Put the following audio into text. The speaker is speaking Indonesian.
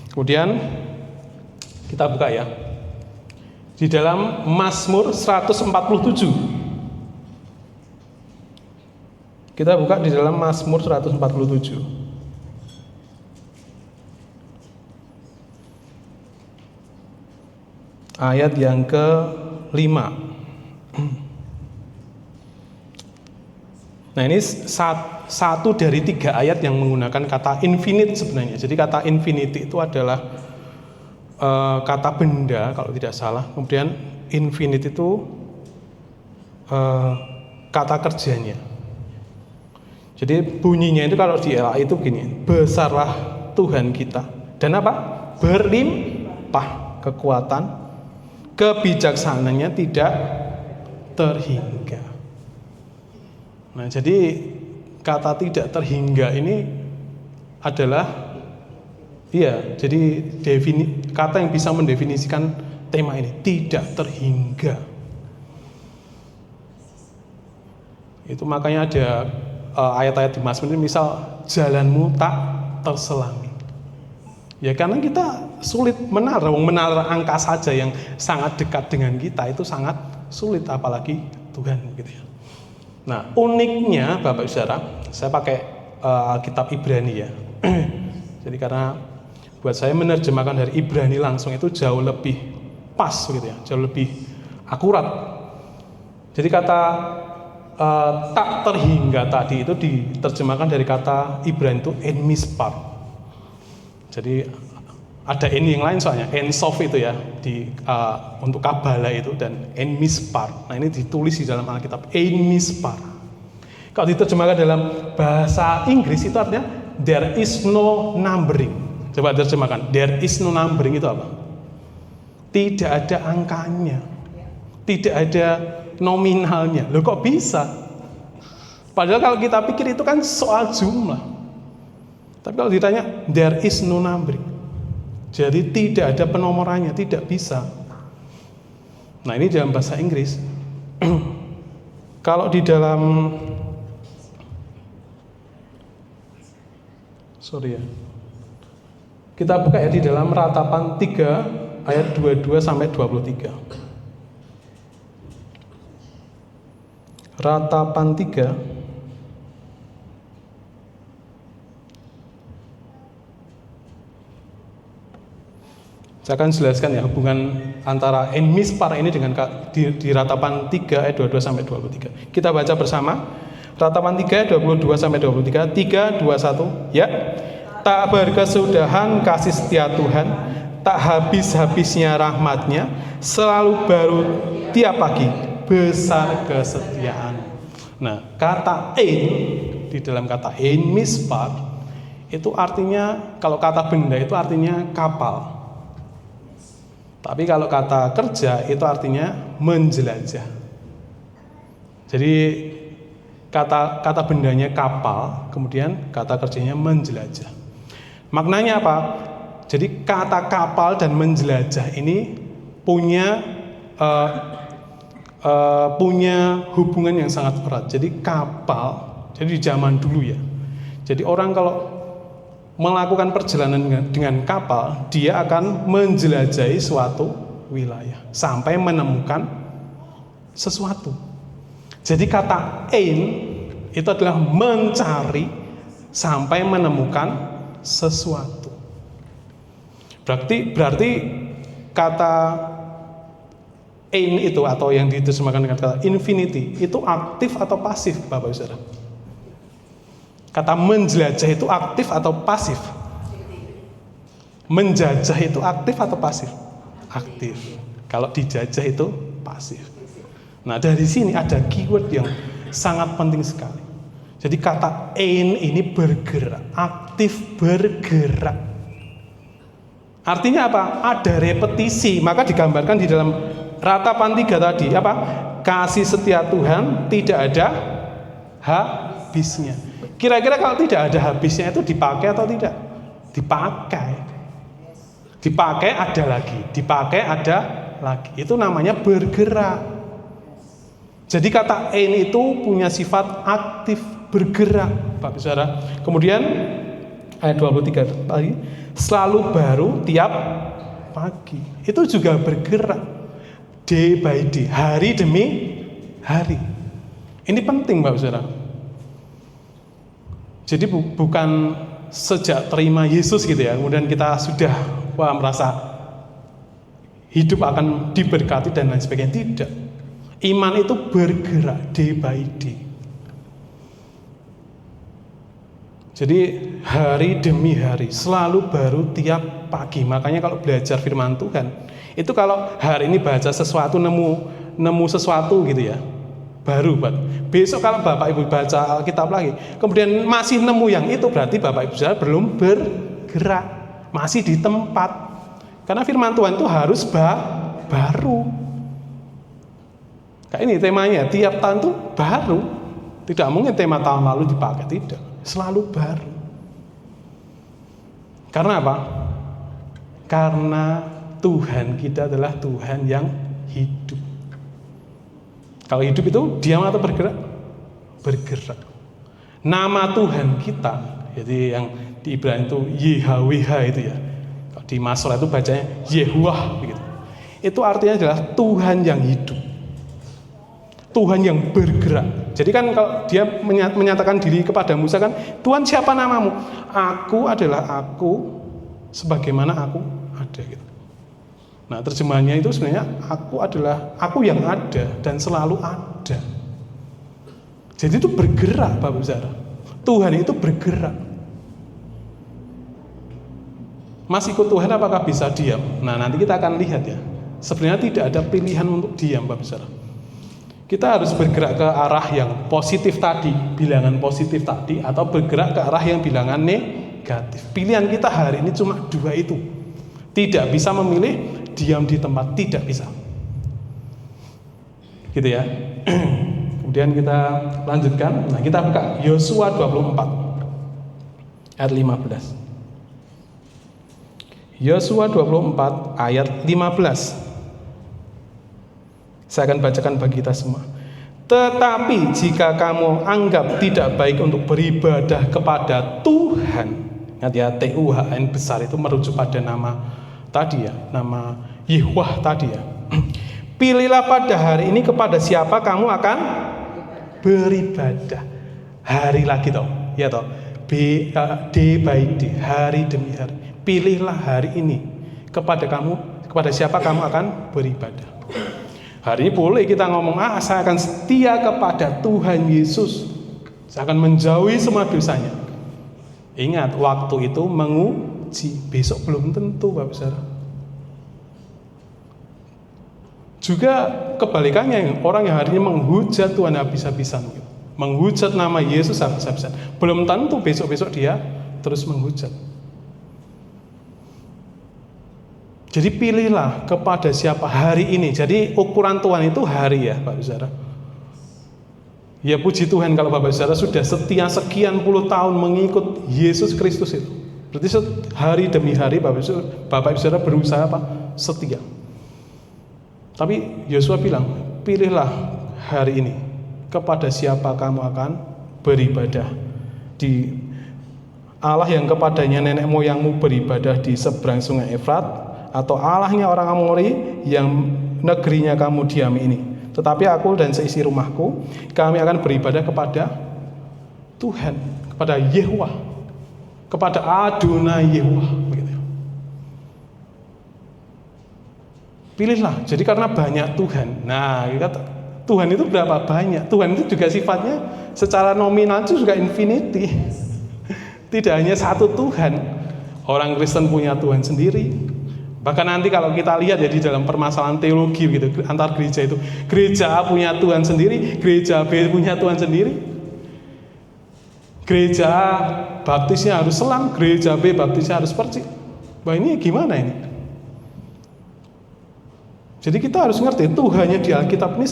Kemudian kita buka ya. Di dalam Mazmur 147. Kita buka di dalam Mazmur 147. Ayat yang ke-5. Nah, ini satu dari 3 ayat yang menggunakan kata infinite sebenarnya. Jadi kata infinity itu adalah kata benda kalau tidak salah. Kemudian infinite itu kata kerjanya. Jadi bunyinya itu kalau di LA itu gini, besarlah Tuhan kita dan apa? Berlimpah kekuatan, kebijaksanaannya tidak terhingga. Nah, jadi kata tidak terhingga ini adalah jadi kata yang bisa mendefinisikan tema ini, tidak terhingga. Itu makanya ada ayat-ayat di Mazmur ini, misal jalanmu tak terselangi. Ya karena kita sulit menara angka saja yang sangat dekat dengan kita itu sangat sulit, apalagi Tuhan gitu ya. Nah, uniknya Bapak Saudara, saya pakai Alkitab Ibrani ya. Jadi karena buat saya menerjemahkan dari Ibrani langsung itu jauh lebih pas gitu ya, jauh lebih akurat. Jadi kata tak terhingga tadi itu diterjemahkan dari kata Ibrani itu en mispar. Jadi ada en yang lain soalnya en sof itu ya untuk Kabbalah itu, dan en mispar. Nah, ini ditulis di dalam Alkitab en mispar. Kalau diterjemahkan dalam bahasa Inggris itu artinya there is no numbering. Coba terjemahkan, there is no numbering itu apa? Tidak ada angkanya, tidak ada nominalnya. Loh kok bisa? Padahal kalau kita pikir itu kan soal jumlah. Tapi kalau ditanya there is no numbering, jadi tidak ada penomorannya, tidak bisa. Nah, ini dalam bahasa Inggris. Kalau di dalam kita buka ya di dalam Ratapan 3 ayat 22 sampai 23. Ratapan 3 saya akan jelaskan ya hubungan antara en mispar ini dengan di Ratapan 3 ayat 22 sampai 23. Kita baca bersama. Ratapan 3 22 sampai 23. 3 2 1 ya. Tak berkesudahan kasih setia Tuhan, tak habis-habisnya rahmatnya, selalu baru tiap pagi, besar kesetiaan. Nah, kata en di dalam kata en mispar itu artinya, kalau kata benda itu artinya kapal. Tapi kalau kata kerja itu artinya menjelajah. Jadi kata bendanya kapal, kemudian kata kerjanya menjelajah. Maknanya apa? Jadi kata kapal dan menjelajah ini punya hubungan yang sangat erat. Jadi kapal, jadi di zaman dulu ya. Jadi orang kalau melakukan perjalanan dengan kapal, dia akan menjelajahi suatu wilayah sampai menemukan sesuatu. Jadi kata en itu adalah mencari sampai menemukan sesuatu. Berarti kata en itu atau yang diterjemahkan dengan kata infinity itu aktif atau pasif, Bapak Saudara? Kata menjelajah itu aktif atau pasif? Menjajah itu aktif atau pasif? Aktif. Kalau dijajah itu pasif. Nah, dari sini ada keyword yang sangat penting sekali. Jadi kata en ini bergerak, aktif bergerak. Artinya apa? Ada repetisi. Maka digambarkan di dalam Ratapan 3 tadi apa? Kasih setia Tuhan tidak ada habisnya. Kira-kira kalau tidak ada habisnya itu dipakai atau tidak? Dipakai. Dipakai ada lagi, dipakai ada lagi. Itu namanya bergerak. Jadi kata en itu punya sifat aktif, bergerak, Bapak Saudara. Kemudian ayat 23 tadi, selalu baru tiap pagi. Itu juga bergerak day by day, hari demi hari. Ini penting Bapak Saudara. Jadi bukan sejak terima Yesus gitu ya, kemudian kita sudah merasa hidup akan diberkati dan lain sebagainya. Tidak. Iman itu bergerak day by day. Jadi hari demi hari, selalu baru tiap pagi. Makanya kalau belajar firman Tuhan, itu kalau hari ini baca sesuatu, nemu sesuatu gitu ya, baru besok kalau Bapak Ibu baca Alkitab lagi, kemudian masih nemu yang itu, berarti Bapak Ibu saudara belum bergerak, masih di tempat. Karena firman Tuhan itu harus baru. Kayak ini temanya, tiap tahun itu baru. Tidak mungkin tema tahun lalu dipakai, tidak. Selalu baru. Karena apa? Karena Tuhan kita adalah Tuhan yang hidup. Kalau hidup itu diam atau bergerak? Bergerak. Nama Tuhan kita, jadi yang di Ibrani itu YHWH itu ya. Kalau di Mazmur itu bacanya Yehuwah begitu. Itu artinya adalah Tuhan yang hidup. Tuhan yang bergerak. Jadi kan kalau dia menyatakan diri kepada Musa kan, Tuhan siapa namamu? Aku adalah aku sebagaimana aku ada gitu. Nah terjemahannya itu sebenarnya aku adalah aku yang ada dan selalu ada. Jadi itu bergerak Bapak Saudara. Tuhan itu bergerak. Mas ikut Tuhan apakah bisa diam? Nah nanti kita akan lihat ya. Sebenarnya tidak ada pilihan untuk diam Bapak Saudara. Kita harus bergerak ke arah yang positif tadi, bilangan positif tadi, atau bergerak ke arah yang bilangan negatif. Pilihan kita hari ini cuma dua itu. Tidak bisa memilih diam di tempat, tidak bisa. Gitu ya. Kemudian kita lanjutkan. Nah, kita buka Yosua 24 ayat 15. Yosua 24 ayat 15. Saya akan bacakan bagi kita semua. Tetapi jika kamu anggap tidak baik untuk beribadah kepada Tuhan, ingat ya, TUHN besar itu merujuk pada nama tadi ya, nama Yehuwah tadi ya. Pilihlah pada hari ini kepada siapa kamu akan beribadah. Hari lagi toh, ya toh. Day by day, hari demi hari. Pilihlah hari ini kepada siapa kamu akan beribadah. Hari ini boleh kita ngomong, saya akan setia kepada Tuhan Yesus. Saya akan menjauhi semua dosanya. Ingat, waktu itu menguji. Besok belum tentu, Bapak Saudara. Juga kebalikannya, orang yang hari ini menghujat Tuhan habis-habisan. Menghujat nama Yesus habis-habisan. Belum tentu besok-besok dia terus menghujat. Jadi pilihlah kepada siapa hari ini. Jadi ukuran Tuhan itu hari ya Bapak Saudara. Ya puji Tuhan kalau Bapak Saudara sudah setia sekian puluh tahun mengikut Yesus Kristus itu. Berarti hari demi hari Bapak Saudara berusaha apa? Setia. Tapi Yosua bilang, pilihlah hari ini kepada siapa kamu akan beribadah. Di Allah yang kepadanya nenek moyangmu beribadah di seberang sungai Efrat, atau Allahnya orang Amori yang negerinya kamu diami ini. Tetapi aku dan seisi rumahku, kami akan beribadah kepada Tuhan, kepada Yehuwah, kepada Adonai Yehuwah. Begitu. Pilihlah. Jadi karena banyak Tuhan. Nah, Tuhan itu berapa banyak? Tuhan itu juga sifatnya secara nominal itu juga infinity. Tidak hanya satu Tuhan. Orang Kristen punya Tuhan sendiri. Bahkan nanti kalau kita lihat ya di dalam permasalahan teologi gitu antar gereja itu, gereja A punya Tuhan sendiri, gereja B punya Tuhan sendiri. Gereja A baptisnya harus selang, gereja B baptisnya harus percik. Wah ini gimana ini? Jadi kita harus ngerti Tuhannya di Alkitab ini